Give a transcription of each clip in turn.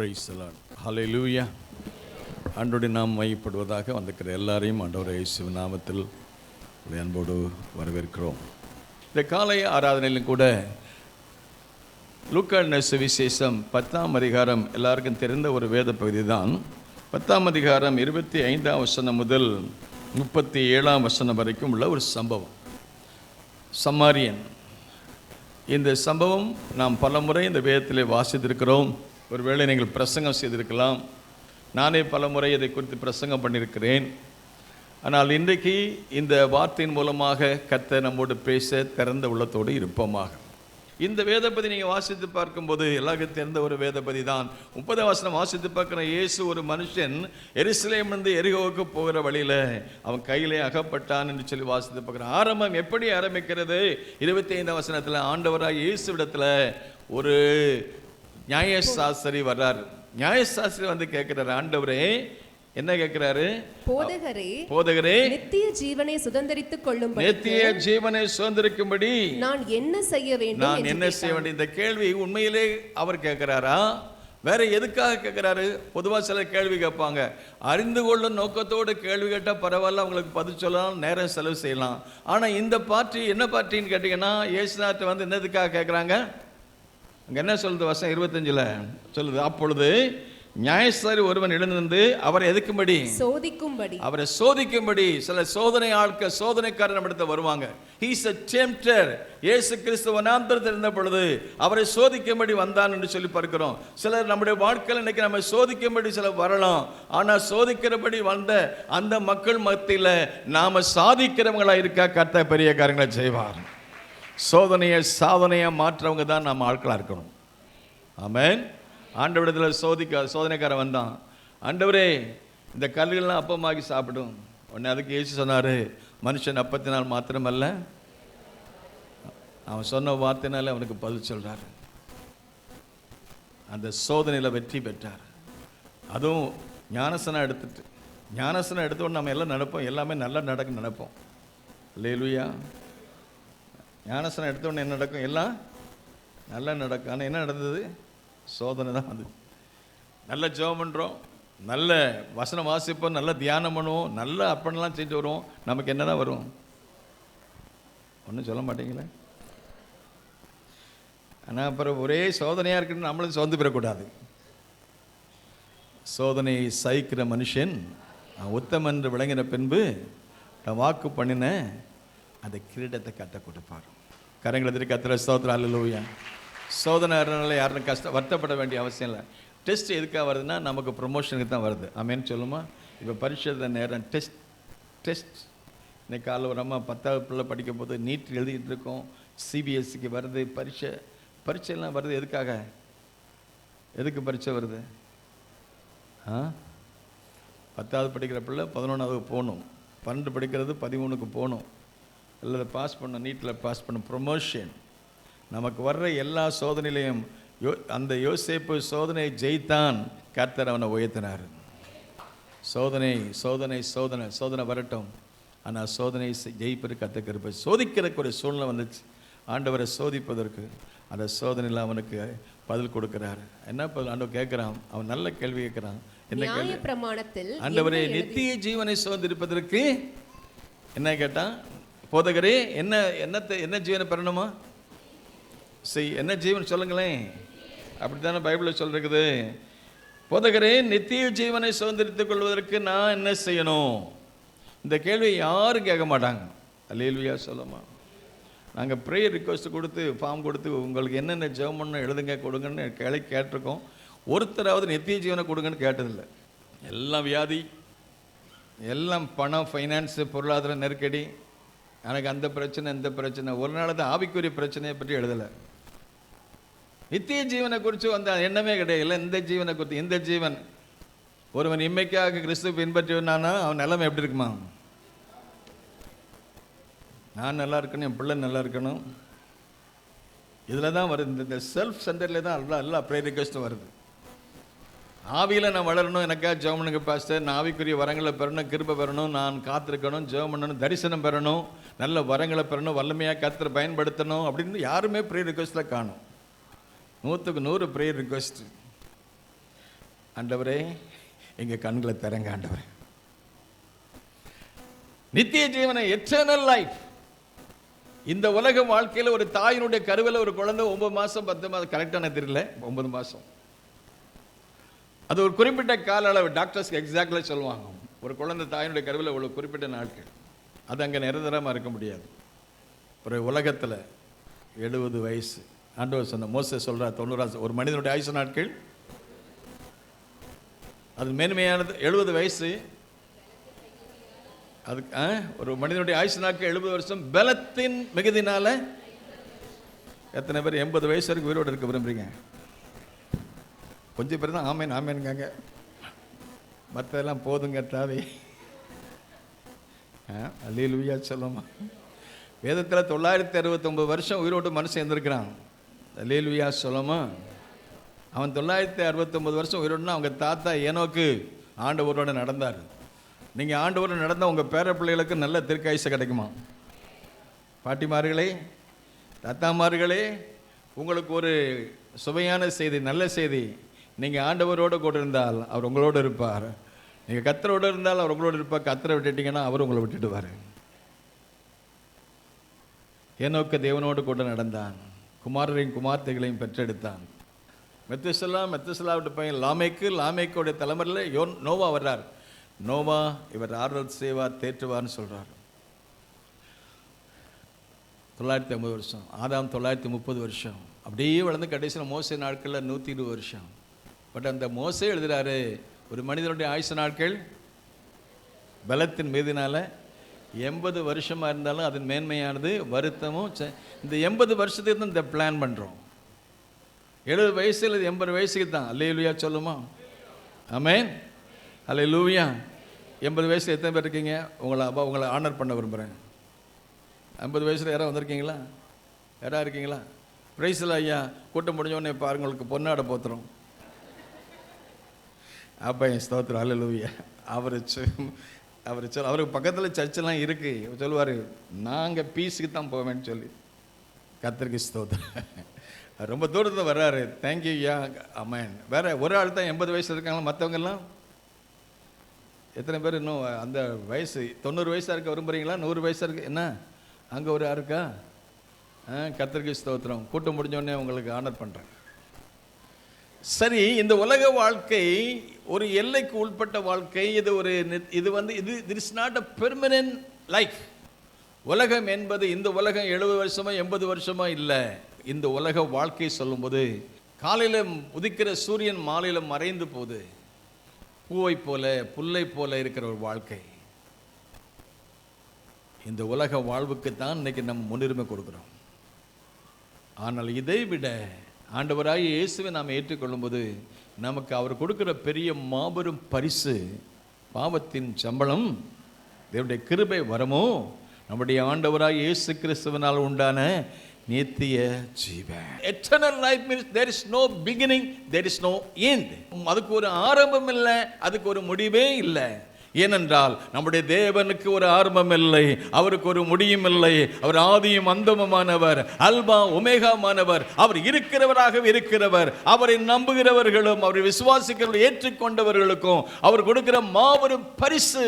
Praise the Lord. ஹல்லேலூயா. ஆண்டவருடைய நாமம் மையப்படுவதாக. வந்திருக்கிற எல்லாரையும் ஆண்டவர் இயேசுவின் நாமத்தில் அன்போடு வரவேற்கிறோம். இந்த காலை ஆராதனையிலும் கூட லூக்கா எழுதின சுவிசேஷம் 10ஆம் அதிகாரம் எல்லாருக்கும் தெரிந்த ஒரு வேத பகுதி தான். 10ஆம் அதிகாரம் 25ஆம் வசனம் முதல் 37ஆம் வசனம் வரைக்கும் உள்ள ஒரு சம்பவம், சமாரியன். இந்த சம்பவம் நாம் பல முறை இந்த வேதத்திலே வாசித்திருக்கிறோம். ஒருவேளை நீங்கள் பிரசங்கம் செய்திருக்கலாம். நானே பல முறை இதை குறித்து பிரசங்கம் பண்ணியிருக்கிறேன். ஆனால் இன்றைக்கு இந்த வார்த்தையின் மூலமாக கர்த்தர் நம்மோடு பேச திறந்த உள்ளத்தோடு இருப்போமாக. இந்த வேதபதி நீங்கள் வாசித்து பார்க்கும்போது எல்லாருக்கும் தெரிந்த ஒரு வேதபதி தான். 30ஆம் வசனம் வாசித்து பார்க்குற இயேசு ஒரு மனுஷன் எருசலேமிலிருந்து எரிகோவுக்கு போகிற வழியில் அவன் கையிலே அகப்பட்டான் என்று சொல்லி வாசித்து பார்க்குறான். ஆரம்பம் எப்படி ஆரம்பிக்கிறது? 25ஆம் வசனத்தில் ஆண்டவராக இயேசுவிடத்தில் ஒரு நியாயசாஸ்திரி வர்றார். நியாயசாஸ்திரி வந்து கேட்கிறார், ஆண்டவரே என்ன கேட்கிறாரு? போதகரே நித்திய ஜீவனை சுதந்தரித்துக் கொள்ளும்படி, நித்திய ஜீவனை சுதந்தரிக்கும்படி நான் என்ன செய்ய வேண்டும்? இந்த கேள்வி உண்மையிலே அவர் கேட்கிறாரா? வேற எதுக்காக கேட்கிறாரு? பொதுவாக சில கேள்வி கேட்பாங்க, அறிந்து கொள்ளும் நோக்கத்தோடு கேள்வி கேட்டால் பரவாயில்ல, அவங்களுக்கு பதில் சொல்லலாம், நேரம் செலவு செய்யலாம். ஆனால் இந்த பார்ட்டி என்ன பார்ட்டின்னு கேட்டிங்கன்னா, இயேசுநாத்தை வந்து என்னதுக்காக கேட்குறாங்க? அங்கே என்ன சொல்லுது? வசனம் 25 சொல்லுது, அப்பொழுது நியாயசாஸ்திரி ஒருவன் எழுந்து அவரை எதுக்கும்படி? சோதிக்கும்படி. அவரை சோதிக்கும்படி. சில சோதனைக்காரர் நம்மிடத்தில் வருவாங்க. He is a tempter. இயேசு கிறிஸ்து வனாந்தரத்தில் இருந்த பொழுது அவரை சோதிக்கும்படி வந்தான் என்று சொல்லி பார்க்கிறோம். சிலர் நம்முடைய வாழ்க்கையில் இன்னைக்கு நம்ம சோதிக்கும்படி சிலர் வரலாம். ஆனால் சோதிக்கிறபடி வந்த அந்த மக்கள் மத்தியில் நாம சாதிக்கிறவங்களா இருக்கா? கர்த்தர் பெரிய காரியங்களை செய்வார். சோதனையை சாதனையாக மாற்றவங்க தான் நம்ம ஆட்களாக இருக்கணும். ஆமென். ஆண்டவரிடத்தில் சோதனைக்காரன் வந்தான். ஆண்டவரே இந்த கல்லுகள்லாம் அப்பமாக்கி சாப்பிடும். உடனே அதுக்கு இயேசு சொன்னார், மனுஷன் அப்பத்தினால் மாத்திரமல்ல, அவன் சொன்ன வார்த்தைனால அவனுக்கு பதில் சொல்கிறார். அந்த சோதனையில் வெற்றி பெற்றார். அதுவும் ஞானசனம் எடுத்த உடனே நம்ம எல்லாம் நடப்போம், எல்லாமே நல்லா நடக்கும் நினைப்போம். அல்லேலூயா. ஞானசனம் எடுத்த உடனே என்ன நடக்கும்? எல்லாம் நல்லா நடக்கும். ஆனால் என்ன நடந்தது? சோதனை தான் அது. நல்ல ஜெபம் பண்ணுறோம், நல்ல வசனம் வாசிப்போம், நல்ல தியானம் பண்ணுவோம், நல்ல அப்பனெல்லாம் செஞ்சு வருவோம். நமக்கு என்ன தான் வரும்? ஒன்றும் சொல்ல மாட்டீங்களே. ஆனால் அப்புறம் ஒரே சோதனையாக இருக்குன்னு நம்மளும் சோர்ந்து பெறக்கூடாது. சோதனையை சகிக்கிற மனுஷன் உத்தமன் என்று விளங்கின பின்பு வாக்கு பண்ணின அந்த கிரீடத்தை கட்ட கொடுப்பார். கரங்களை திருக்க கத்திர ஸ்தோத்திரம். அல்லேலூயா. சோதனைனால யாரும் வருத்தப்பட வேண்டிய அவசியம் இல்லை. டெஸ்ட் எதுக்காக வருதுன்னா நமக்கு ப்ரொமோஷனுக்கு தான் வருது. ஆமேன்னு சொல்லுமா? இப்போ பரீட்சை நேரம் டெஸ்ட் இன்னைக்கு காலைல ஒரு அம்மா 10வது பிள்ளை படிக்கும் போது நீட் எழுதிட்டு இருக்கோம். சிபிஎஸ்சிக்கு வருது பரீட்சைலாம் வருது. எதுக்கு பரீட்சை வருது? 10வது படிக்கிற பிள்ளை 11வது போகணும், 12 படிக்கிறது 13க்கு போகணும், இல்லை பாஸ் பண்ண, நீட்டில் பாஸ் பண்ண, ப்ரொமோஷன். நமக்கு வர்ற எல்லா சோதனையிலையும் அந்த யோசேப்பு சோதனையை ஜெயித்தான். கர்த்தர் அவனை உயர்த்தினார். சோதனை வரட்டும், ஆனால் சோதனை ஜெயிப்பதற்கு கர்த்தர் கிருபை. சோதிக்கிறதுக்கு ஒரு சூழ்நிலை வந்துச்சு. ஆண்டவரை சோதிப்பதற்கு அந்த சோதனையில் அவனுக்கு பதில் கொடுக்கிறார். என்ன பதில்? ஆண்டவர் கேட்குறான், அவன் நல்ல கேள்வி கேட்குறான். என்ன கேள்வி? பிரமாணத்தில் ஆண்டவரே நித்திய ஜீவனை சுதந்திரிப்பதற்கு என்ன கேட்டான்? போதகரே என்ன ஜீவனை பெறணுமா? என்ன ஜீவன் சொல்லுங்களேன். அப்படித்தானே பைபிளில் சொல்லிருக்குது. போதகரே நித்திய ஜீவனை சுதந்திரித்துக் கொள்வதற்கு நான் என்ன செய்யணும்? இந்த கேள்வியை யாரும் கேட்க மாட்டாங்க. அல்லேலூயா சொல்லுமா? நாங்கள் ப்ரேயர் ரிக்வெஸ்ட் கொடுத்து ஃபார்ம் கொடுத்து உங்களுக்கு என்னென்ன ஜெபம் பண்ணணும் எழுதுங்க கொடுங்கன்னு கேட்டிருக்கோம். ஒருத்தராவது நித்திய ஜீவனை கொடுங்கன்னு கேட்டதில்லை. எல்லாம் வியாதி, எல்லாம் பணம், ஃபைனான்ஸு, பொருளாதார நெருக்கடி, எனக்கு அந்த பிரச்சனை இந்த பிரச்சனை. ஒரு நாள் தான் ஆவிக்குரிய பிரச்சனையை பற்றி எழுதலை. நித்திய ஜீவனை குறித்து வந்த எண்ணமே கிடையாது. இந்த ஜீவனை குறித்து, இந்த ஜீவன் ஒருவன் இம்மைக்காக கிறிஸ்துவ பின்பற்றினானா அவன் நிலைமை எப்படி இருக்குமா? நான் நல்லா இருக்கணும், என் பிள்ளை நல்லா இருக்கணும். இதில் தான் வருது. இந்த செல்ஃப் சென்டரில் தான் எல்லா ப்ரேயர் ரிக்வெஸ்ட்டும் வருது. ஆவியில் நான் வளரணும், எனக்காக ஜெபம் பண்ணுங்க பாஸ்டர், நான் ஆவிக்குரிய வரங்களை பெறணும், கிருபை பெறணும், நான் காத்திருக்கணும், ஜெபம் பண்ணணும், தரிசனம் பெறணும், நல்ல வரங்களை பெறணும், வல்லமையாக கர்த்தரை பயன்படுத்தணும் அப்படின்னு யாருமே ப்ரேயர் ரிக்வெஸ்ட்டில் காணும். 100க்கு 100 ப்ரேயர் ரிக்வெஸ்ட். ஆண்டவரே எங்க கண்களை திறங்க ஆண்டவரே. நித்திய ஜீவனை, எட்டர்னல் லைஃப். இந்த உலக வாழ்க்கையில் ஒரு தாயினுடைய கருவில் ஒரு குழந்தை 9 மாதம் 10 மாதம், கரெக்டான தெரியல, 9 மாதம், அது ஒரு குறிப்பிட்ட கால அளவு. டாக்டர்ஸ்க்கு எக்ஸாக்டாக சொல்லுவாங்க, ஒரு குழந்தை தாயினுடைய கருவில் ஒரு குறிப்பிட்ட நாட்கள், அது அங்கே நிரந்தரமாக இருக்க முடியாது. ஒரு உலகத்தில் 70 வயசு, ஆண்டவர் சொன்ன மோசே சொல்கிறார் 90, ஒரு மனிதனுடைய ஆயுசு நாட்கள் அது மேன்மையானது. 70 வயசு அதுக்கு ஒரு மனிதனுடைய ஆயுசு நாட்கள் 70 வருஷம். பலத்தின் மிகுதினால எத்தனை பேர் 80 வயசு வரைக்கும் உயிரோடு இருக்க விரும்புறீங்க? கொஞ்சம் பேர் தான் ஆமேன் ஆமேனுங்க, மற்றெல்லாம் போதுங்க தாவே. அல்லேலூயா சொல்லுமா. வேதத்தில் 969 வருஷம் உயிரோடு மனுஷன் இருந்திருக்கிறான். அல்லேலூயா சொல்லுமா. அவன் 969 வருஷம் உயிரோடுனா அவங்க தாத்தா ஏனோக்கு ஆண்டவரோட நடந்தார். நீங்கள் ஆண்டவரோடு நடந்தால் உங்கள் பேர பிள்ளைகளுக்கு நல்ல தீர்க்காயுசு கிடைக்குமா? பாட்டிமார்களே, தாத்தாமார்களே, உங்களுக்கு ஒரு சுவையான செய்தி, நல்ல செய்தி. நீங்கள் ஆண்டவரோடு கூட இருந்தால் அவர் உங்களோடு இருப்பார். நீங்கள் கர்த்தரோடு இருந்தால் அவர் உங்களோடு இருப்பார். கர்த்தரை விட்டுட்டீங்கன்னா அவர் உங்களை விட்டுடுவார். ஏனோக்கு தேவனோடு கூட நடந்தான், குமாரரையும் குமார்த்தைகளையும் பெற்றெடுத்தான். மெத்துசலாவுடைய பையன் லாமேக்கு, லாமேக்குடைய தலைமுறையில் நோவா வர்றார். நோவா இவர் ஆறுதல் செய்வார், தேற்றுவார்னு சொல்கிறார். 950 வருஷம். ஆதாம் 930 வருஷம். அப்படியே வளர்ந்து கடைசியில் மோசே நாட்களில் 120 வருஷம். பட் அந்த மோசே எழுதுகிறாரு, ஒரு மனிதனுடைய ஆயுசு நாட்கள் பலத்தின் மீதினால 80 வருஷமாக இருந்தாலும் அதன் மேன்மையானது வருத்தமும். இந்த 80 வருஷத்துக்கு தான் இந்த பிளான் பண்ணுறோம். 70 வயசில் 80 வயசுக்கு தான். அல்லேலூயா சொல்லுமா. ஆமென், அல்லேலூயா. 80 வயசில் எத்தனை பேர் இருக்கீங்க? உங்களை ஆனர் பண்ண விரும்புகிறேன். 50 வயசில் யாராவது வந்திருக்கீங்களா? யாராவது இருக்கீங்களா? பிரைஸில் ஐயா கூட்டம் முடிஞ்சோடனே பாருங்க, உங்களுக்கு பொன்னாடை போத்துறோம். அப்போ என் ஸ்தோத்திரம், அல்லேலூயா. அவருக்கு பக்கத்தில் சர்ச்செல்லாம் இருக்குது. சொல்லுவார், நாங்கள் பீஸுக்கு தான் போவேன்னு சொல்லி. கர்த்தருக்கு ஸ்தோத்திரம். ரொம்ப தூரத்தில் வர்றாரு. தேங்க்யூ ஐயா. ஆமென். வேற ஒரு ஆள் தான் 80 வயசு இருக்காங்களா? மற்றவங்கெல்லாம் எத்தனை பேர் இன்னும் அந்த வயசு 90 வயசாக இருக்க விரும்புகிறீங்களா? 100 வயசாக இருக்கு என்ன? அங்கே ஒரு இருக்கா? கர்த்தருக்கு ஸ்தோத்திரம். கூட்டம் முடிஞ்சோடனே உங்களுக்கு ஆனர் பண்ணுறேன். சரி, இந்த உலக வாழ்க்கை ஒரு எல்லைக்கு உட்பட்ட வாழ்க்கை. இது is not a permanent life. உலகம் என்பது இந்த உலகம் 70 வருஷமா 80 வருஷமா இல்லை. இந்த உலக வாழ்க்கை சொல்லும்போது காலையில் உதிக்கிற சூரியன் மாலையில் மறைந்து போகுது. பூவை போல புல்லை போல இருக்கிற ஒரு வாழ்க்கை. இந்த உலக வாழ்வுக்கு தான் இன்னைக்கு நம்ம முன்னுரிமை கொடுக்குறோம். ஆனால் இதை விட ஆண்டவராகிய இயேசுவை நாம் ஏற்றுக்கொள்ளும்போது நமக்கு அவர் கொடுக்கிற பெரிய மாபெரும் பரிசு, பாவத்தின் சம்பளம் தேவனுடைய கிருபை வரமோ, நம்முடைய ஆண்டவராகிய இயேசு கிறிஸ்துவினால் உண்டான நித்திய ஜீவன். Eternal life means there is no beginning, there is no end. அதுக்கு ஒரு ஆரம்பம் இல்லை, அதுக்கு ஒரு முடிவே இல்லை. ஏனென்றால் நம்முடைய தேவனுக்கு ஒரு ஆரம்பம் இல்லை, அவருக்கு ஒரு முடியும் இல்லை. அவர் ஆதியும் அந்தமுமானவர், அல்பா ஒமேகாமானவர். அவர் இருக்கிறவராக இருக்கிறவர். அவரை நம்புகிறவர்களும் அவரை விசுவாசிக்கிறவர்கள் ஏற்றுக்கொண்டவர்களுக்கும் அவர் கொடுக்கிற மாபெரும் பரிசு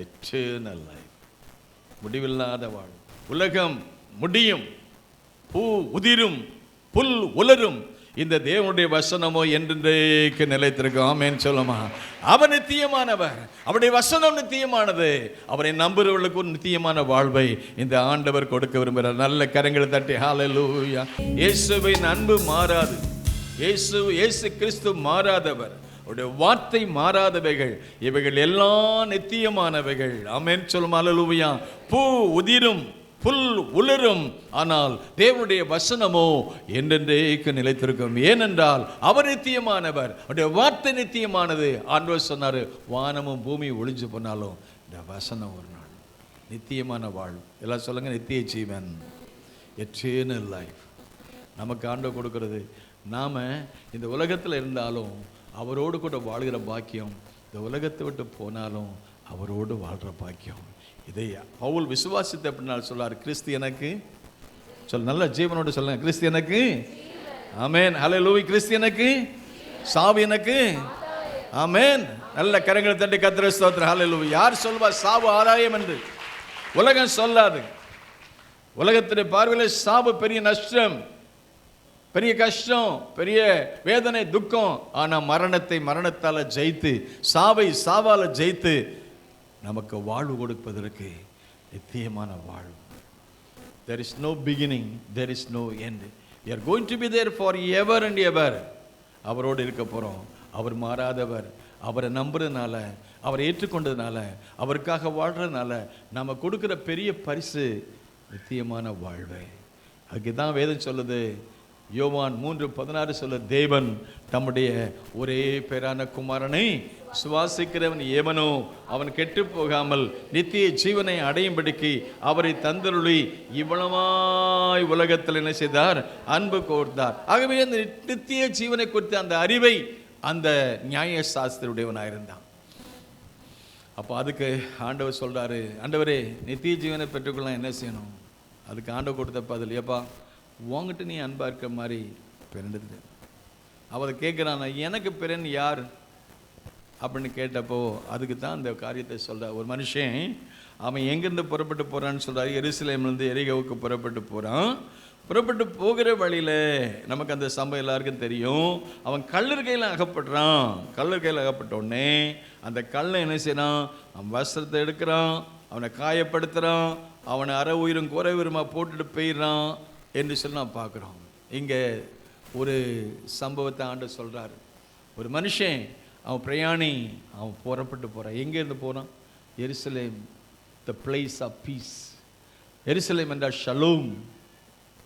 எட்டர்னல் லைஃப், முடிவில்லாத வாழ்வு. உலகம் முடியும், பூ உதிரும், புல் உலரும், இந்த தேவனுடைய வசனமோ என்றென்றைக்கு நிலைத்திருக்கும். ஆமென் சொல்லுமா. அவர் நித்தியமானவர், அவருடைய வசனம் நித்தியமானது. அவரை நம்புகிறவர்களுக்கு ஒரு நித்தியமான வாழ்வை இந்த ஆண்டவர் கொடுக்க விரும்புகிறார். நல்ல கரங்களை தட்டி ஹல்லேலூயா. இயேசுவின் அன்பு மாறாது. இயேசு கிறிஸ்து மாறாதவர். அவருடைய வார்த்தை மாறாதவைகள். இவைகள் எல்லாம் நித்தியமானவைகள். ஆமென் சொல்லுமா. ஹல்லேலூயா. பூ உதிரும், புல் உலரும், ஆனால் தேவனுடைய வசனமோ என்றென்றைக்கு நிலைத்திருக்கும். ஏனென்றால் அவர் நித்தியமானவர், அவருடைய வார்த்தை நித்தியமானது. ஆண்டவர் சொன்னார், வானமும் பூமி ஒளிஞ்சு போனாலும் இந்த வசனம் ஒரு நாள் நித்தியமான வாழ்வு. எல்லாம் சொல்லுங்க, நித்திய ஜீவன், எட்டர்னல் லைஃப் நமக்கு ஆண்டவர் கொடுக்கிறது. நாம் இந்த உலகத்தில் இருந்தாலும் அவரோடு கூட வாழ்கிற பாக்கியம், இந்த உலகத்தை விட்டு போனாலும் அவரோடு வாழ்கிற பாக்கியம். இதை பவுல் விசுவாசித்த அப்படின்னால சொல்லார், கிறிஸ்து எனக்கு நல்ல ஜீவனோடு சொல்லுங்க, கிறிஸ்து எனக்கு. ஆமென், ஹல்லேலூயா. கிறிஸ்து எனக்கு சாவு எனக்கு ஆமென். நல்ல கரங்களை தட்டி கர்த்தரை ஸ்தோத்திரம். ஹல்லேலூயா. யார் சொல்வா சாவு ஆதாயம் என்று? உலகம் சொல்லாது. உலகத்துடைய பார்வையில் சாவு பெரிய நஷ்டம், பெரிய கஷ்டம், பெரிய வேதனை, துக்கம். ஆனா மரணத்தை மரணத்தால ஜெயித்து, சாவை சாவால ஜெயித்து நமக்கு வாழ்வு கொடுப்பதற்கு நித்தியமான வாழ்வு. There is no beginning, there is no end. We are going to be there for ever and ever. அவரோடு இருக்க போறோம். அவர் மாறாதவர். அவரை நம்புறதுனால, அவரை ஏற்றுக்கொண்டதுனால, அவருக்காக வாழ்றதுனால நம்ம கொடுக்கிற பெரிய பரிசு நித்தியமான வாழ்வு. அதுதான் வேதம் சொல்லுது. யோவான் 3:16 சொல்ல, தேவன் தம்முடைய ஒரே பேரான குமாரனை சுவாசிக்கிறவன் எவனோ அவன் கெட்டு போகாமல் நித்திய ஜீவனை அடையும்படிக்கு அவரை தந்தருளி இவ்வளவாய் உலகத்தில் என்ன செய்தார்? அன்பு கூர்ந்தார். ஆகவே அந்த நித்திய ஜீவனை குறித்த அந்த அறிவை அந்த நியாய சாஸ்திரியுடையவனாயிருந்தான். அப்போ அதுக்கு ஆண்டவர் சொல்றாரு, ஆண்டவரே நித்திய ஜீவனை பெற்றுக்கொள்ள என்ன செய்யணும்? அதுக்கு ஆண்டவர் கொடுத்த பதில், ஏப்பா உங்ககிட்ட நீ அன்பா இருக்கிற மாதிரி பிறந்தது. அவரை கேட்குறான், எனக்கு பிறன் யார் அப்படின்னு கேட்டப்போ அதுக்கு தான் அந்த காரியத்தை சொல்கிறார். ஒரு மனுஷன் அவன் எங்கேருந்து புறப்பட்டு போகிறான்னு சொல்கிறார். எருசலேம்லேருந்து எரிகோவுக்கு புறப்பட்டு போகிறான். புறப்பட்டு போகிற வழியில் நமக்கு அந்த சம்பவம் எல்லாருக்கும் தெரியும். அவன் கள்ளர் கையில் அகப்படுறான். கள்ளர் கையில் அகப்பட்ட உடனே அந்த கல்லை என்ன செய்யறான்? அவன் வஸ்திரத்தை எடுக்கிறான், அவனை காயப்படுத்துகிறான், அவனை அரை உயிரும் குறை உயிரமாக போட்டுட்டு போயிடுறான் என்று சொல்லி நான் பார்க்குறோம். இங்கே ஒரு சம்பவத்தை ஆண்டவர் சொல்கிறார். ஒரு மனுஷன் அவன் பிரயாணி, அவன் புறப்பட்டு போகிறான். எங்கேருந்து போகிறான்? எருசலேம், த பிளேஸ் ஆஃப் பீஸ். எருசலேம் என்றால் ஷலோம்,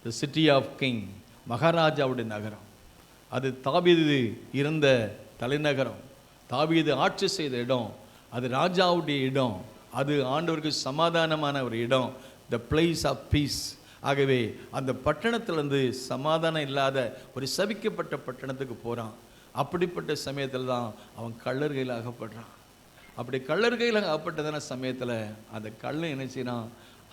த சிட்டி ஆஃப் கிங், மகாராஜாவுடைய நகரம். அது தாவீது இருந்த தலைநகரம், தாவீது ஆட்சி செய்த இடம், அது ராஜாவுடைய இடம், அது ஆண்டவருக்கு சமாதானமான ஒரு இடம், த பிளேஸ் ஆஃப் பீஸ். ஆகவே அந்த பட்டணத்திலேருந்து சமாதானம் இல்லாத ஒரு சபிக்கப்பட்ட பட்டணத்துக்கு போகிறான். அப்படிப்பட்ட சமயத்தில் தான் அவன் கள்ளர்கையில் அகப்படுறான். அப்படி கள்ளர்கையில் அகப்பட்டதான சமயத்தில் அந்த கள்ளன் என்ன செய்யறான்?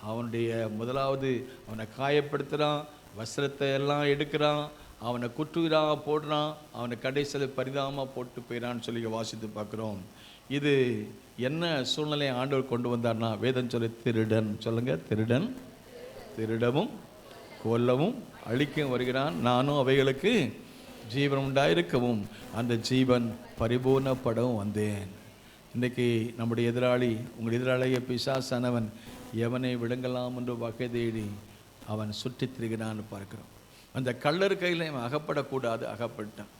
அவனுடைய முதலாவது அவனை காயப்படுத்துகிறான், வஸ்திரத்தை எல்லாம் எடுக்கிறான், அவனை குற்றுகிறாக போடுறான், அவனை கடைசியில் பரிதாபமாக போட்டு போயிடான்னு சொல்லி வாசித்து பார்க்குறோம். இது என்ன சூழ்நிலையை ஆண்டவர் கொண்டு வந்தார்னா, வேதம் சொல்லி திருடன் சொல்லுங்க, திருடன் திருடவும் கொல்லவும் அழிக்கவும் வருகிறான், நானும் அவைகளுக்கு ஜீவன் உண்டாயிருக்கவும் அந்த ஜீவன் பரிபூர்ணப்படவும் வந்தேன். இன்றைக்கி நம்முடைய எதிராளி, உங்கள் எதிராளிய பிசாசானவன் எவனை விழுங்கலாம் என்று வகை தேடி அவன் சுற்றித் திரிகிறான்னு பார்க்கிறோம். அந்த கள்ளர் கையில் அவன் அகப்படக்கூடாது, அகப்பட்டான்.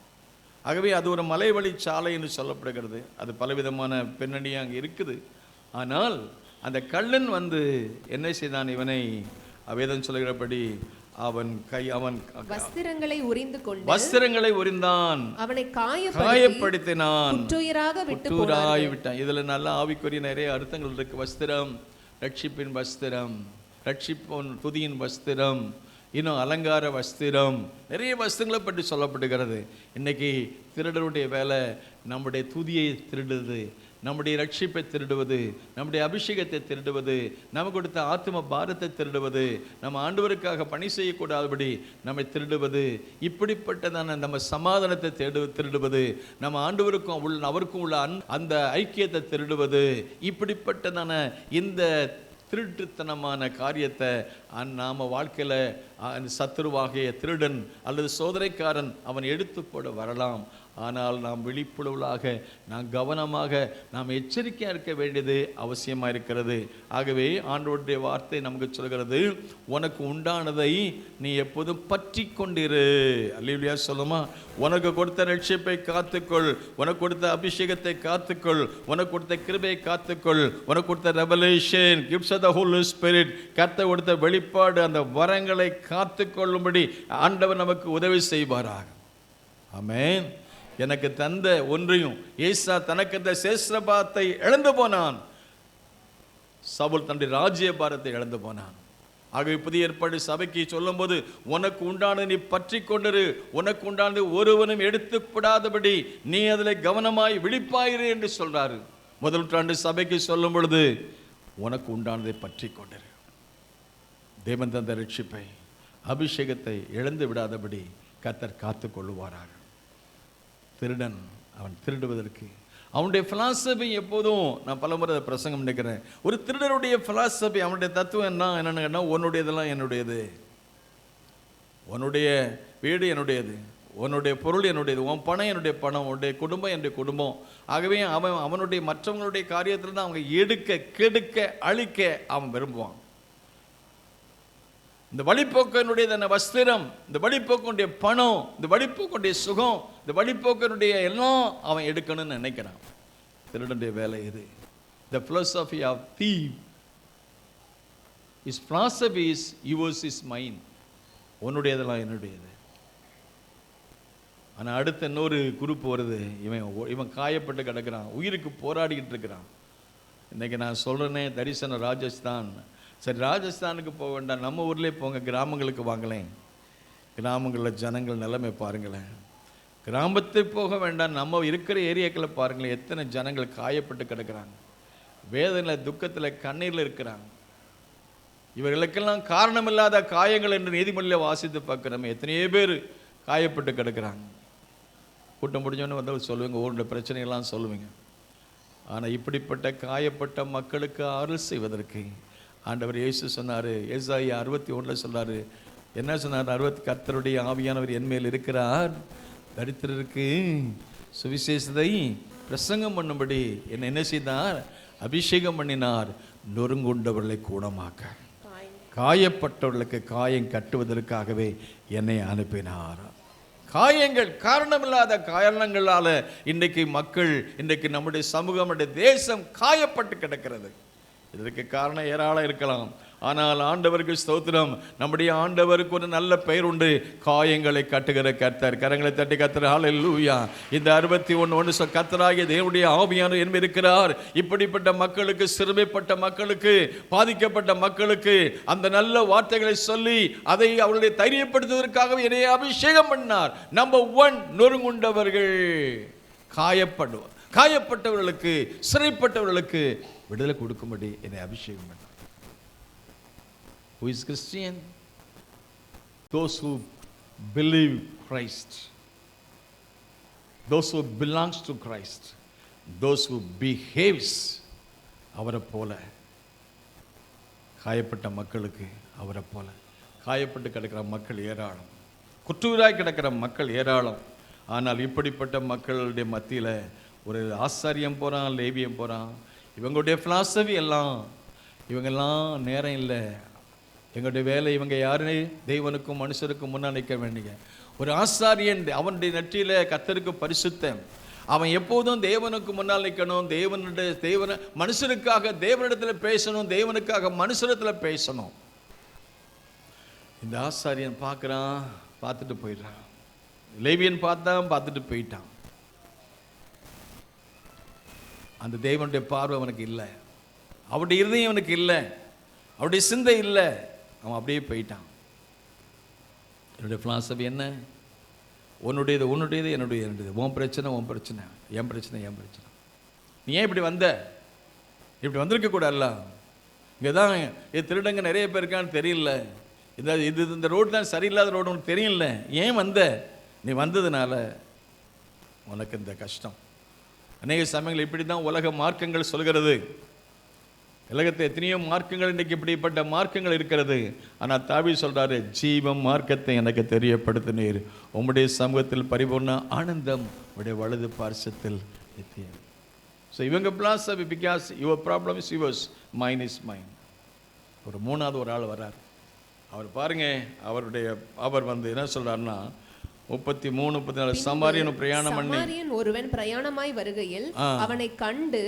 ஆகவே அது ஒரு மலை வழி சாலை என்று சொல்லப்படுகிறது. அது பலவிதமான பின்னணி அங்கே இருக்குது. ஆனால் அந்த கள்ளன் என்ன செய்தான்? இவனை வேதம் சொல்கிறபடி அவன் வஸ்திரங்களை உரிந்தான், அவனை காயப்படுத்தினான், குற்றூராய் விட்டான். இதுல நல்ல ஆவிக்குரிய நிறைய அர்த்தங்கள் இருக்கு. வஸ்திரம், ரட்சிப்பின் வஸ்திரம், ரட்சிப்பின் துதியின் வஸ்திரம், இன்னும் அலங்கார வஸ்திரம், நிறைய வஸ்திரங்களை பற்றி சொல்லப்படுகிறது. இன்னைக்கு திருடருடைய வேலை நம்முடைய துதியை திருடுவது, நம்முடைய ரட்சிப்பை திருடுவது, நம்முடைய அபிஷேகத்தை திருடுவது, நமக்கு கொடுத்த ஆத்ம பாரத்தை திருடுவது, நம்ம ஆண்டவருக்காக பணி செய்யக்கூடாதபடி நம்மை திருடுவது, இப்படிப்பட்டதான நம்ம சமாதானத்தை திருடுவது, நம்ம ஆண்டவருக்கும் அவருக்கும் உள்ள அந்த ஐக்கியத்தை திருடுவது, இப்படிப்பட்டதான இந்த திருட்டுத்தனமான காரியத்தை நாம வாழ்க்கையில் சத்துருவாகிய திருடன் அல்லது சோதனைக்காரன் அவன் எடுத்து போட வரலாம். ஆனால் நாம் விழிப்புணர்வுகளாக, நாம் கவனமாக, நாம் எச்சரிக்கையாக இருக்க வேண்டியது அவசியமாக இருக்கிறது. ஆகவே ஆண்டவருடைய வார்த்தை நமக்கு சொல்கிறது, உனக்கு உண்டானதை நீ எப்போதும் பற்றி கொண்டிரு. அல்லேலூயா சொல்லுமா? உனக்கு கொடுத்த ரட்சிப்பை காத்துக்கொள், உனக்கு கொடுத்த அபிஷேகத்தை காத்துக்கொள், உனக்கு கொடுத்த கிருபையை காத்துக்கொள், உனக்கு கொடுத்த revelation gifts of the Holy Spirit, கர்த்தர் கொடுத்த வெளிப்பாடு, அந்த வரங்களை காத்துக்கொள்ளும்படி ஆண்டவர் நமக்கு உதவி செய்வாராக. ஆமென். எனக்கு தந்த ஒன்றையும் ஏசா தனக்கு அந்த சேஸ்திரபாரத்தை இழந்து போனான், சவுல் தன்னுடைய ராஜ்ய பாரத்தை இழந்து போனான். ஆகவே புதிய ஏற்பாடு சபைக்கு சொல்லும் போது, உனக்கு உண்டானது நீ பற்றி கொண்டிரு, உனக்கு உண்டானது ஒருவனும் எடுத்துப்படாதபடி நீ அதில் கவனமாய் விழிப்பாயிரு என்று சொல்றாரு. முதல் நூற்றாண்டு சபைக்கு சொல்லும் பொழுது, உனக்கு உண்டானதை பற்றி கொண்டிரு. தேவன் தந்த ரட்சிப்பை, அபிஷேகத்தை இழந்து விடாதபடி கர்த்தர் காத்து கொள்ளுவாராக. திருடன் அவன் திருடுவதற்கு. அவனுடைய பிலாசபி எப்போதும், நான் பலமுறை பிரசங்கம் பண்ணிக்கிறேன், ஒரு திருடனுடைய பிலாசபி, அவனுடைய தத்துவம் என்னன்னு கேட்டால், உன்னுடையதெல்லாம் என்னுடையது, உன்னுடைய வீடு என்னுடையது, உன்னுடைய பொருள் என்னுடையது, உன் பணம் என்னுடைய பணம், உன்னுடைய குடும்பம் என்னுடைய குடும்பம். ஆகவே அவனுடைய மற்றவங்களுடைய காரியத்தில் தான் அவங்க எடுக்க, கெடுக்க, அழிக்க அவன் விரும்புவான். இந்த வழிப்போக்கனுடைய வஸ்திரம், இந்த வழிப்போக்கனுடைய பணம், இந்த வழிப்போக்கனுடைய சுகம், இந்த வழிப்போக்கனுடைய எல்லாம் அவன் எடுக்கணும்னு நினைக்கிறான். திருடனுடைய வேலை இது. The philosophy of thief, his philosophy is yours is mine, உன்னுடையதெல்லாம் என்னுடையது. ஆனால் அடுத்த இன்னொரு குரூப் வருது, இவன் காயப்பட்டு கிடக்கிறான், உயிருக்கு போராடிக்கிட்டு இருக்கிறான். இன்றைக்கி நான் சொல்கிறேனே, தரிசனம் ராஜஸ்தான். சரி, ராஜஸ்தானுக்கு போக வேண்டாம், நம்ம ஊர்லேயே போங்க, கிராமங்களுக்கு வாங்கலேன். கிராமங்களில் ஜனங்கள் நிலைமை பாருங்களேன். கிராமத்துக்கு போக வேண்டாம், நம்ம இருக்கிற ஏரியாக்களை பாருங்களேன், எத்தனை ஜனங்கள் காயப்பட்டு கிடக்கிறாங்க, வேதனையில், துக்கத்தில், கண்ணீரில் இருக்கிறாங்க. இவர்களுக்கெல்லாம் காரணமில்லாத காயங்கள் என்று நீதிமொழியில் வாசித்து பார்க்குறோம். எத்தனையோ பேர் காயப்பட்டு கிடக்கிறாங்க. கூட்டம் முடிஞ்சோன்னு வந்து சொல்லுவீங்க, ஊருடைய பிரச்சனைகள்லாம் சொல்லுவீங்க. ஆனால் இப்படிப்பட்ட காயப்பட்ட மக்களுக்கு ஆறுதல் செய்வதற்கு ஆண்டவர் இயேசு சொன்னார். ஏசாயா 61 சொன்னார். என்ன சொன்னார்? கர்த்தருடைய ஆவியானவர் என்மேல் இருக்கிறார், தரித்திரருக்கு சுவிசேஷத்தை பிரசங்கம் பண்ணும்படி என்ன செய்தார்? அபிஷேகம் பண்ணினார், நொறுங்குண்டவர்களை குணமாக்க, காயப்பட்டவர்களுக்கு காயம் கட்டுவதற்காகவே என்னை அனுப்பினார். காயங்கள், காரணமில்லாத காரணங்களால இன்றைக்கு மக்கள், இன்றைக்கு நம்முடைய சமூகம், நம்முடைய தேசம் காயப்பட்டு கிடக்கிறது. இதற்கு காரணம் ஏராளம் இருக்கலாம். ஆனால் ஆண்டவருக்கு ஸ்தோத்திரம், நம்முடைய ஆண்டவருக்கு ஒரு நல்ல பெயர் உண்டு, காயங்களை கட்டுகிற கர்த்தர். கரங்களை தட்டி கர்த்தர் ஹல்லேலூயா. இந்த 61 கர்த்தராகிய தேவனுடைய ஆவியானவர் என்பது இருக்கிறார். இப்படிப்பட்ட மக்களுக்கு, சிறுமைப்பட்ட மக்களுக்கு, பாதிக்கப்பட்ட மக்களுக்கு அந்த நல்ல வார்த்தைகளை சொல்லி அதை அவர்களை தைரியப்படுத்துவதற்காகவே என்னை அபிஷேகம் பண்ணார். நம்பர் 1, நொறுங்குண்டவர்கள், காயப்பட்டவர்களுக்கு, சிறைப்பட்டவர்களுக்கு விடுதலை கொடுக்கும்படி என்னை அபிஷேகம் பண்ணார். Who is Christian? Those who believe Christ, those who belongs to Christ, those who behaves அவரை போல. காயப்பட்ட மக்களுக்கு அவரை போல. காயப்பட்டு கிடக்கிற மக்கள் ஏராளம், குற்றூராய் கிடக்கிற மக்கள் ஏராளம். ஆனால் இப்படிப்பட்ட மக்களுடைய மத்தியில் ஒரு ஆசாரியம் போகிறான், லேவியம் போகிறான். இவங்களுடைய பிலாசபி எல்லாம், இவங்கெல்லாம் நேரம் இல்லை, எங்களுடைய வேலை, இவங்க யாருன்னு தேவனுக்கும் மனுஷருக்கும் முன்னால் நிற்க வேண்டிய ஒரு ஆசாரியன். அவனுடைய நெற்றியில் கர்த்தருக்கு பரிசுத்தம். அவன் எப்போதும் தேவனுக்கு முன்னால் நிற்கணும், தேவனை மனுஷருக்காக தேவனிடத்தில் பேசணும், தேவனுக்காக மனுஷரிடத்தில் பேசணும். இந்த ஆசாரியன் பார்க்குறான், பார்த்துட்டு போயிடுறான். லேவியன் பார்த்துட்டு போயிட்டான். அந்த தேவனுடைய பார்வை அவனுக்கு இல்லை, அவருடைய இருதயம் அவனுக்கு இல்லை, அவருடைய சிந்தை இல்லை. அவன் அப்படியே போயிட்டான். என்னுடைய பிலாசபி என்ன? உன்னுடையது என்னுடையது. உன் பிரச்சனை, என் பிரச்சனை. நீ ஏன் இப்படி வந்த? இப்படி வந்திருக்க கூடாதுல்ல. இங்கே தான் திருடங்க நிறைய பேர் இருக்கான்னு தெரியல. இந்த ரோடு தான் சரியில்லாத ரோடு உனக்கு தெரியல. ஏன் வந்த? நீ வந்ததுனால உனக்கு இந்த கஷ்டம். அநேக சமயங்கள் இப்படி தான் உலக மார்க்கங்கள் சொல்கிறது. உலகத்தை எத்தனையோ மார்க்கங்கள், இன்றைக்கு இப்படிப்பட்ட மார்க்கங்கள் இருக்கிறது. ஆனால் தாவீது சொல்றாரு, ஜீவ மார்க்கத்தை எனக்கு தெரியப்படுத்தினீர், உம்முடைய சமூகத்தில் பரிபூர்ண ஆனந்தம், உடைய வலது பார்சத்தில் நித்தியம். ஸோ இவங்க philosophy, because your problem is yours, mine is mine. ஒரு மூணாவது ஒரு ஆள் வர்றார். அவர் பாருங்க, அவர் வந்து என்ன சொல்றாருன்னா 33-34 சமாரியன் பிரயாணம் பண்ணி, சமாரியன் ஒருவன் பிரயாணமாய் வருகையில் அவனை கண்டு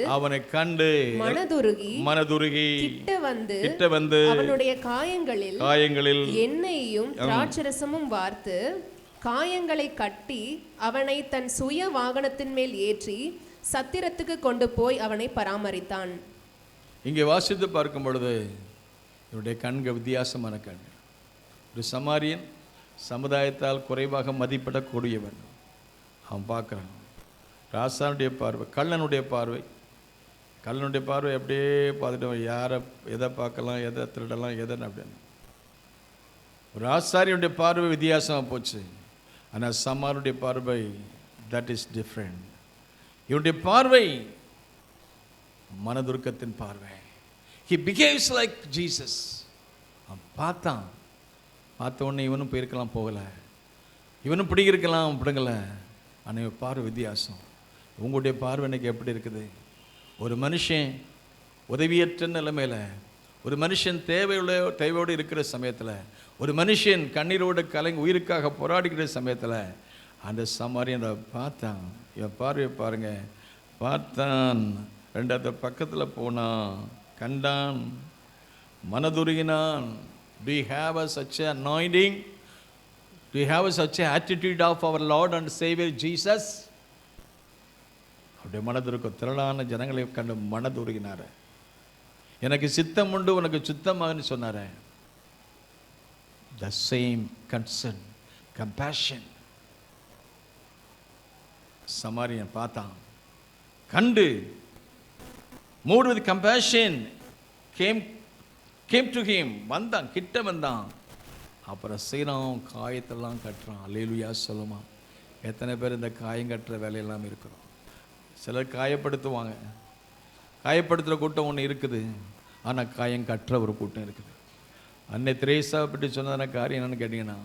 மனதுருகி கிட்ட வந்து அவனுடைய காயங்களில் எண்ணெயையும் திராட்சரசமும் வார்த்து காயங்களை கட்டி அவனை தன் சுய வாகனத்தின் மேல் ஏற்றி சத்திரத்துக்கு கொண்டு போய் அவனை பராமரித்தான். இங்கே வாசித்து பார்க்கும் பொழுது இவருடைய கண்கள் வித்தியாசமான கண். ஒரு சமாரியன், சமுதாயத்தால் குறைவாக மதிப்பிடக்கூடியவன். அவன் பார்க்குறான். ராசானுடைய பார்வை, கள்ளனுடைய பார்வை அப்படியே பார்த்துட்டு யாரை எதை பார்க்கலாம், எதை திருடலாம், எதைன்னு அப்படின்னு. ஒரு ஆசாரியுடைய பார்வை வித்தியாசமாக போச்சு. ஆனால் சமாருடைய பார்வை தட் இஸ் டிஃப்ரெண்ட். இவனுடைய பார்வை மனதுருக்கத்தின் பார்வை. He behaves like Jesus. அவன் பார்த்த உடனே இவனும் போயிருக்கலாம், போகலை. இவனும் பிடிக்கிருக்கலாம், பிடுங்கலை. ஆனால் பார்வை வித்தியாசம். உங்களுடைய பார்வை இன்னைக்கு எப்படி இருக்குது? ஒரு மனுஷன் உதவியற்ற நிலைமையில், ஒரு மனுஷன் தேவையோடு இருக்கிற சமயத்தில், ஒரு மனுஷன் கண்ணீரோடு கலங்கி உயிருக்காக போராடிக்கிற சமயத்தில் அந்த சமாரியனை பார்த்தான். இவன் பார்வையை பாருங்க. பார்த்தான், ரெண்டாவது பக்கத்தில் போனான், கண்டான், மனதுருகினான். Do you have such an anointing? Do you have such an attitude of our Lord and Savior Jesus? அவருடைய மனதுருக்க திரளான ஜனங்களை கண்டு மனதுருகினார். எனக்கு சித்தம் உண்டு, உனக்கு சுத்தமாகன்னு சொன்னார். The same concern, compassion. சமாரியன் பார்த்தான், கண்டு, moved with compassion, came to him. வந்தான், கிட்ட வந்தான். அப்புறம் செய்யறான், காயத்தெல்லாம் கட்டுறான். அல்லேலூயா சொல்லுமா. எத்தனை பேர் இந்த காயம் கட்டுற வேலையெல்லாம் இருக்கிறோம்? சிலர் காயப்படுத்துவாங்க. காயப்படுத்துகிற கூட்டம் ஒன்று இருக்குது, ஆனால் காயம் கட்டுற ஒரு கூட்டம் இருக்குது. அன்னை திரேசா பற்றி சொன்னதான காரியம் என்னன்னு கேட்டிங்கன்னா,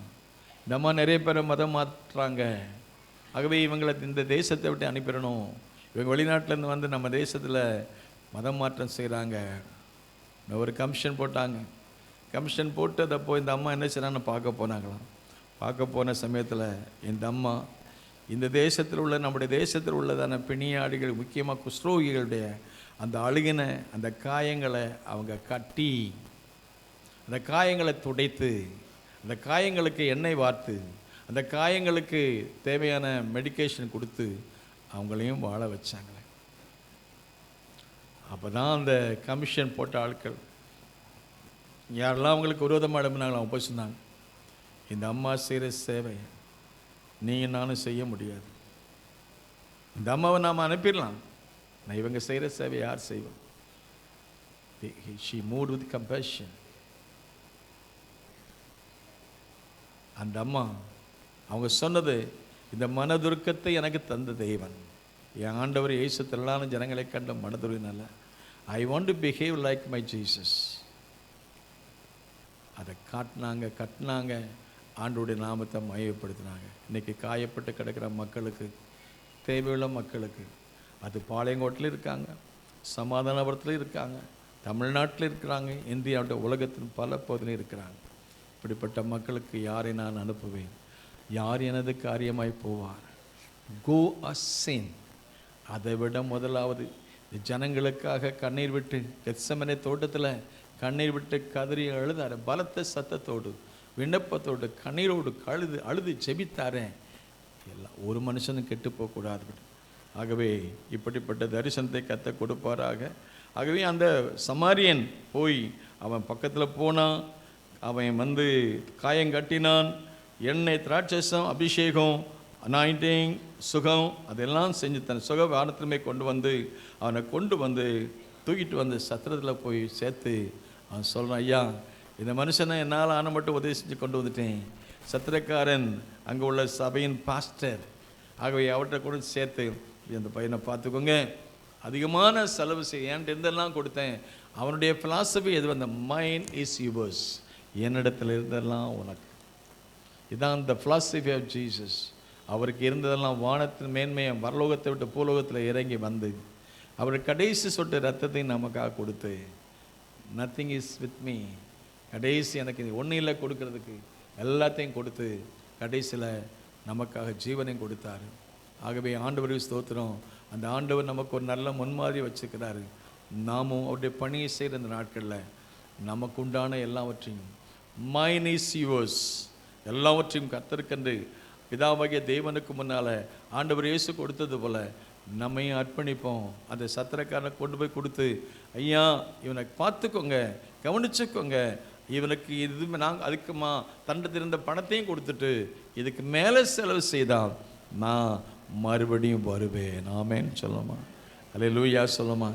இந்த அம்மா நிறைய பேரை மதம் மாற்றுறாங்க. ஆகவே இவங்களை இந்த தேசத்தை விட்டு அனுப்பிடணும். இவங்க வெளிநாட்டிலேருந்து வந்து நம்ம தேசத்தில் மதம் மாற்றம் செய்கிறாங்க. ஒரு கமிஷன் போட்டாங்க. கமிஷன் போட்டு அதை போய் இந்த அம்மா என்ன செய்யறான்னு பார்க்க போனாங்களாம். பார்க்க போன சமயத்தில் இந்த அம்மா இந்த தேசத்தில் உள்ள, நம்முடைய தேசத்தில் உள்ளதான பிணியாடிகள், முக்கியமாக குஷ்ரோகிகளுடைய அந்த அழுகின அந்த காயங்களை அவங்க கட்டி, அந்த காயங்களை துடைத்து, அந்த காயங்களுக்கு எண்ணெய் வார்த்து, அந்த காயங்களுக்கு தேவையான மெடிக்கேஷன் கொடுத்து அவங்களையும் வாழ வச்சாங்களே. அப்போ தான் அந்த கமிஷன் போட்ட ஆட்கள் யாரெல்லாம் அவங்களுக்கு விரோதமாக எழுப்பினாங்களோ அவங்க போய் சொன்னாங்க, இந்த அம்மா செய்கிற சேவை நீங்கள் நானும் செய்ய முடியாது. இந்த அம்மாவை நாம் அனுப்பிடலாம், நான் இவங்க செய்கிற சேவை யார் செய்வோம்? She moved with compassion. அந்த அம்மா அவங்க சொன்னது, இந்த மனதுருக்கத்தை எனக்கு தந்த தேவன் என் ஆண்டவர் இயேசு திரளான ஜனங்களை கண்ட மனதுருகினால I want to behave like my Jesus. அதை கட்டினாங்க, ஆண்டோடைய நாமத்தை மையப்படுத்தினாங்க. இன்றைக்கி காயப்பட்டு கிடக்கிற மக்களுக்கு, தேவையுள்ள மக்களுக்கு, அது பாளையங்கோட்டில் இருக்காங்க, சமாதானபுரத்தில் இருக்காங்க, தமிழ்நாட்டில் இருக்கிறாங்க, இந்தியாவுடைய உலகத்தின் பல பகுதியில் இருக்கிறாங்க. இப்படிப்பட்ட மக்களுக்கு யாரை நான் அனுப்புவேன்? யார் எனது காரியமாய் போவார்? கோ அசின். அதை விட முதலாவது ஜனங்களுக்காக கண்ணீர் விட்டு, கெத்செமனே தோட்டத்தில் கண்ணீர் விட்டு கதறி அழுதாரு. பலத்த சத்தத்தோடு, விண்ணப்பத்தோடு, கண்ணீரோடு அழுது ஜெபித்தாரேன். எல்லாம் ஒரு மனுஷனும் கெட்டு போகக்கூடாது. ஆகவே இப்படிப்பட்ட தரிசனத்தை கத்த கொடுப்பாராக. ஆகவே அந்த சமாரியன் போய் அவன் பக்கத்தில் போனான். அவன் வந்து காயங்கட்டினான். எண்ணெய், திராட்சசம், அபிஷேகம், அனாயிண்டிங், சுகம் அதெல்லாம் செஞ்சு தன் சுக வானத்திலுமே கொண்டு வந்து தூக்கிட்டு வந்து சத்திரத்தில் போய் சேர்த்து அவன் சொல்கிறான், ஐயா இந்த மனுஷனை என்னால் ஆன மட்டும் உதவி செஞ்சு கொண்டு வந்துட்டேன். சத்திரக்காரன் அங்கே உள்ள சபையின் பாஸ்டர். ஆகவே அவர்கிட்ட கூட சேர்த்து, இந்த பையனை பார்த்துக்கோங்க, அதிகமான செலவு செய்ய, என்கிட்ட இருந்தெல்லாம் கொடுத்தேன். அவனுடைய ஃபிலாசபி எது? அந்த மைண்ட் இஸ் யுவர்ஸ், என்னிடத்தில் இருந்தெல்லாம் உனக்கு. இதான் த ஃபிலாசபி ஆஃப் ஜீசஸ். அவருக்கு இருந்ததெல்லாம் வானத்தின் மேன்மையை வரலோகத்தை விட்டு பூலோகத்தில் இறங்கி வந்து அவர் கடைசி சொட்டு ரத்தத்தையும் நமக்காக கொடுத்து, நத்திங் இஸ் வித் மீ, கடைசி எனக்கு ஒன்றும் இல்லை கொடுக்கறதுக்கு, எல்லாத்தையும் கொடுத்து கடைசியில் நமக்காக ஜீவனையும் கொடுத்தாரு. ஆகவே ஆண்டவருக்கு ஸ்தோத்திரம். அந்த ஆண்டவர் நமக்கு ஒரு நல்ல முன்மாதிரி வச்சுக்கிறாரு. நாமும் அவருடைய பணியை செய்கிற இந்த நாட்களில் நமக்கு உண்டான எல்லாவற்றையும், மைன் இஸ் யுவர்ஸ், எல்லாவற்றையும் கர்த்தருக்கென்று பிதாவாகிய தேவனுக்கு முன்னால் ஆண்டவர் இயேசு கொடுத்தது போல நம்மையும் அர்ப்பணிப்போம். அந்த சத்திரக்காரனை கொண்டு போய் கொடுத்து, ஐயா இவனை பார்த்துக்கோங்க, கவனிச்சுக்கோங்க, இவனுக்கு இது நாங்கள் அதுக்குமா தண்டத்திருந்த பணத்தையும் கொடுத்துட்டு இதுக்கு மேலே செலவு செய்தால் நான் மறுபடியும் வருவேன். ஆமேன்னு சொல்லுமா, அல்லேலூயா சொல்லுமா.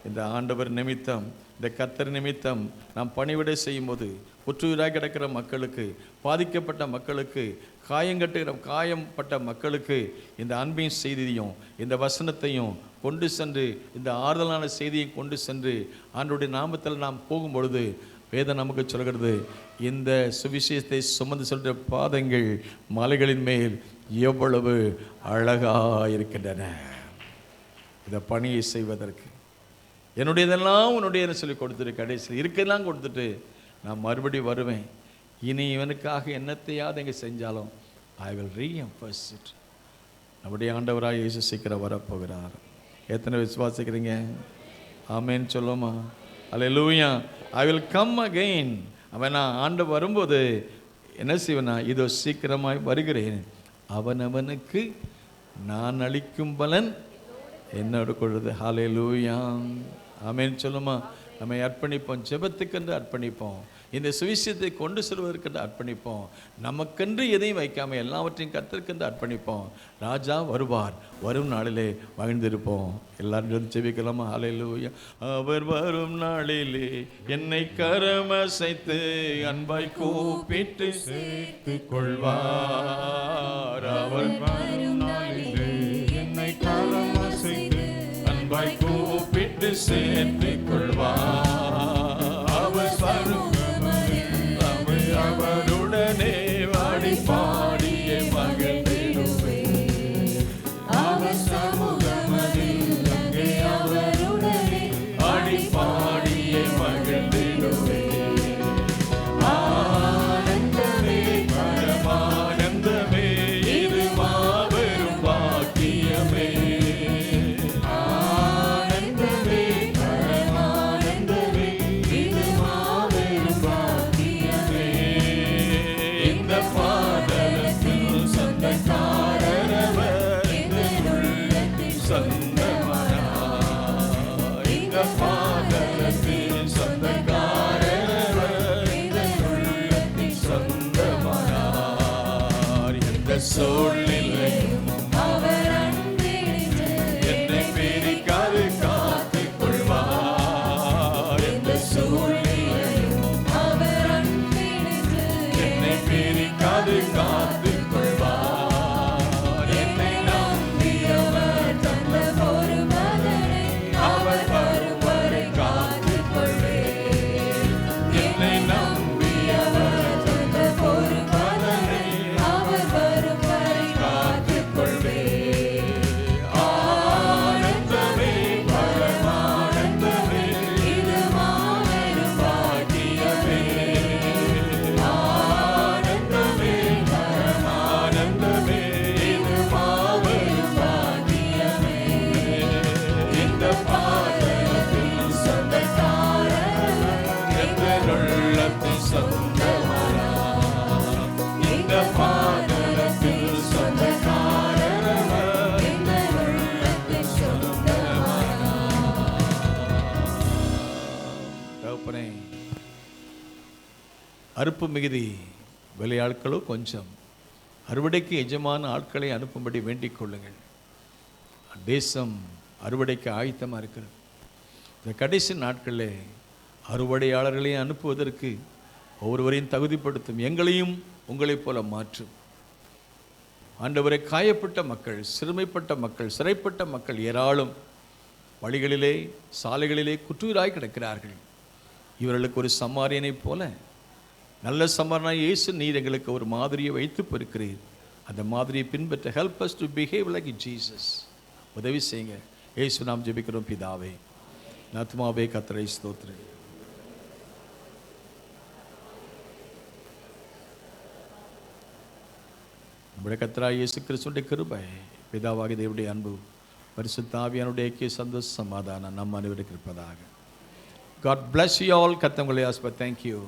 இந்த ஆண்டவர் நிமித்தம் இந்த கர்த்தர் நிமித்தம் நாம் பணிவிடை செய்யும்போது புற்றுயிராக கிடக்கிற மக்களுக்கு, பாதிக்கப்பட்ட மக்களுக்கு, காயம்பட்ட மக்களுக்கு இந்த அன்பின் செய்தியையும் இந்த வசனத்தையும் கொண்டு சென்று, இந்த ஆறுதலான செய்தியை கொண்டு சென்று ஆண்டவருடைய நாமத்தில் நாம் போகும்பொழுது வேதம் நமக்கு சொல்கிறது, இந்த சுவிசேஷத்தை சுமந்து சென்ற பாதங்கள் மலைகளின் மேல் எவ்வளவு அழகாக இருக்கின்றன. இந்த பணியை செய்வதற்கு என்னுடையதெல்லாம் உன்னுடைய சொல்லி கொடுத்துட்டு கடைசியில் இருக்கலாம் கொடுத்துட்டு நான் மறுபடியும் வருவேன். இனி இவனுக்காக என்னத்தையாவது எங்கே செஞ்சாலும் ஐ வில் ரீஎம்பர்ஸ் இட். நம்முடைய ஆண்டவராக இயேசு சீக்கிரம் வரப்போகிறார். எத்தனை விசுவாசிக்கிறீங்க? ஆமேன்னு சொல்லுமா? அல்லேலூயா. I will come again. அவன் நான் ஆண்டு வரும்போது என்ன செய்வேனா, இதோ சீக்கிரமாய் வருகிறேன், அவனவனுக்கு நான் அளிக்கும் பலன் என்னோட கொள்வது. ஹல்லேலூயா. ஆமேன்னு சொல்லுமா? நம்மை அர்ப்பணிப்போம், ஜெபத்துக்கென்று அர்ப்பணிப்போம், இந்த சுவிசேஷத்தை கொண்டு செல்வதற்கென்று அர்ப்பணிப்போம், நமக்கென்று எதையும் வைக்காமல் எல்லாவற்றையும் கர்த்தருக்கென்று அர்ப்பணிப்போம். ராஜா வருவார், வரும் நாளிலே மகிழ்ந்திருப்போம். எல்லாரும் ஜெபிக்கலாமா? ஹல்லேலூயா. அவர் வரும் நாளிலே என்னை கரமசைத்து அன்பாய் கூப்பிட்டு சேர்த்து கொள்வார். அவர் வரும் நாளிலே என்னை கரமசைத்து அன்பாய் கூப்பிட்டு சேர்த்து கொள்வார். அவர் வரும் அவருடனே வாடி பாடிய மகிழ்ந்திடுவே. அவர் சமூகமதில் அங்கே அவருடனே வாடி பாடிய மகிழ்ந்திடுவே. ஆனந்தமே பரமானந்தமே, இது மாபெரும் பாக்கியமே. ஆனந்தமே பரமானந்தமே, இது மாபெரும் பாக்கியமே. இந்த பாதலத்தில் சொந்தக்காரரவர், இந்த உள்ளத்தில் சொந்தமானார். இந்த பாதலத்தில் சொந்தக்காரரவர், இந்த உள்ளத்தில் சொந்தமானார். எந்த சூழ்நிலையும் அவர் அன்பினின்று என்னை பிரிக்காது காத்துக் கொள்வார். எந்த சூழ்நிலையும் அவர் அன்பினின்று என்னை பிரிக்காது காத்துக் கொள்வார். என்னை நம்பியவர் தந்த பொறுமகனை அவர் வரும் வரை காத்துக் கொள்வேன். என்னை நம்பியவர் தந்த பொறுமகனை அவர் வரும் வரை காத்துக் கொள்வேன். ஆனந்தமே பரமானந்தமே, இது மாபெரும் பாக்கியமே. ஆனந்தமே பரமானந்தமே, இது மாபெரும் பாக்கியமே. இந்த பாதலத்தில் சொந்தக்காரர், எந்த உள்ளத்தில் சொந்தமானார். இந்த பாதலத்தில் சொந்தக்காரர், எந்த உள்ளத்தில் சொந்தமானார். தகப்பனே, அறுப்பு மிகுதி, வேலையாட்களோ கொஞ்சம். அறுவடைக்கு எஜமான ஆட்களை அனுப்பும்படி வேண்டிக் கொள்ளுங்கள். தேசம் அறுவடைக்கு ஆயத்தமாக இருக்கிறது. இந்த கடைசி நாட்களில் அறுவடையாளர்களையும் அனுப்புவதற்கு ஒவ்வொருவரையும் தகுதிப்படுத்தும், எங்களையும் உங்களைப் போல மாற்றும். ஆண்டவரை, காயப்பட்ட மக்கள், சிறுமைப்பட்ட மக்கள், சிறைப்பட்ட மக்கள் ஏராளம் வழிகளிலே சாலைகளிலே குற்றுயிராய் கிடக்கிறார்கள். இவர்களுக்கு ஒரு சமாரியனைப் போல, நல்ல சமாரியனாய் இயேசு நீர் எங்களுக்கு ஒரு மாதிரியை வைத்து இருக்கிறீர். அந்த மாதிரியை பின்பற்ற help us to behave like Jesus. உதவி செய்யுங்க. இயேசு நாம் ஜெபிக்கிறோம் பிதாவே. ஆத்துமாவே கர்த்தரை ஸ்தோத்திரி. நம்முடைய கர்த்தராகிய இயேசு கிறிஸ்துவின் கிருபை, பிதாவாகிய தேவனுடைய அன்பு, பரிசுத்த ஆவியானுடைய ஐக்கிய சந்தோஷ சமாதானம் நம் அனைவருக்கு இருப்பதாக. God bless you all. கர்த்தர் உங்களை ஆசீர்வதிப்பார். Thank you.